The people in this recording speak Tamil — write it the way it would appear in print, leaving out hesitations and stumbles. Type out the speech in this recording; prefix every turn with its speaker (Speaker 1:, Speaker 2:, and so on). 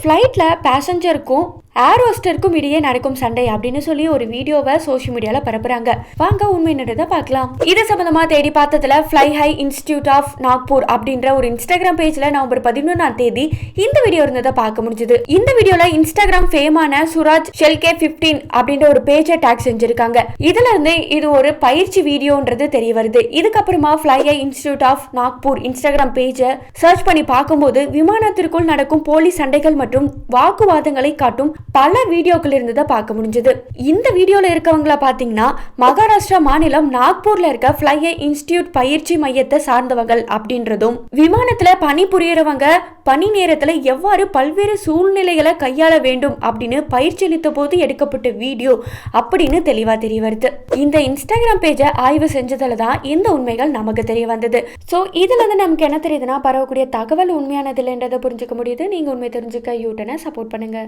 Speaker 1: ஃப்ளைட்ல பேசஞ்சருக்கும் ஏர் ஹோஸ்டருக்கும் இடையே நடக்கும் சண்டை அப்படின்னு சொல்லி ஒரு வீடியோவை சோஷியல் மீடியால பரப்புறாங்க. வாங்க உண்மை என்னன்றதை பார்க்கலாம். இது சம்பந்தமா தேடி பார்த்ததுல fly high institute of Nagpur அப்படின்ற ஒரு இன்ஸ்டாகிராம் பேஜ்ல நவம்பர் 11ஆம் தேதி இந்த வீடியோ இருந்ததை பார்க்க முடிஞ்சது. இந்த வீடியோல இன்ஸ்டாகிராம் ஃபேமான சுராஜ் ஷெல்கே 15 அப்படின்ற ஒரு பேஜை டேக் செஞ்சிருக்காங்க. இதுல இருந்து இது ஒரு பயிற்சி வீடியோன்றது தெரிய வருது. இதுக்கப்புறமா fly high institute of Nagpur Instagram பேஜை சர்ச் பண்ணி பார்க்கும்போது விமானத்திற்குள் நடக்கும் போலீஸ் சண்டைகள் மற்றும் வாக்குவாதங்களை காட்டும் பல வீடியோக்கள் இருந்ததை பார்க்க முடிஞ்சது. இந்த வீடியோல இருக்கவங்கள பாத்தீங்கன்னா மகாராஷ்டிரா மாநிலம் நாக்பூர்ல இருக்க ஃப்ளை ஹை இன்ஸ்டிடியூட் பயிற்சி மையத்தை சார்ந்தவர்கள் அப்படின்றதும், விமானத்துல பணி புரியறவங்க பணி நேரத்துல எவ்வாறு பல்வேறு சூழ்நிலைகளை கையாள வேண்டும் அப்படின்னு பயிற்சி அளித்த போது எடுக்கப்பட்ட வீடியோ அப்படின்னு தெளிவா தெரிய வருது. இந்த இன்ஸ்டாகிராம் பேஜை ஆய்வு செஞ்சதுல தான் இந்த உண்மைகள் நமக்கு தெரிய வந்தது. சோ இதுல இருந்து நமக்கு என்ன தெரியுதுன்னா, பரவக்கூடிய தகவல் உண்மையானது இல்லைன்றதை புரிஞ்சுக்க முடியுது. நீங்க உண்மை தெரிஞ்சுக்க யூட்டனை சப்போர்ட் பண்ணுங்க.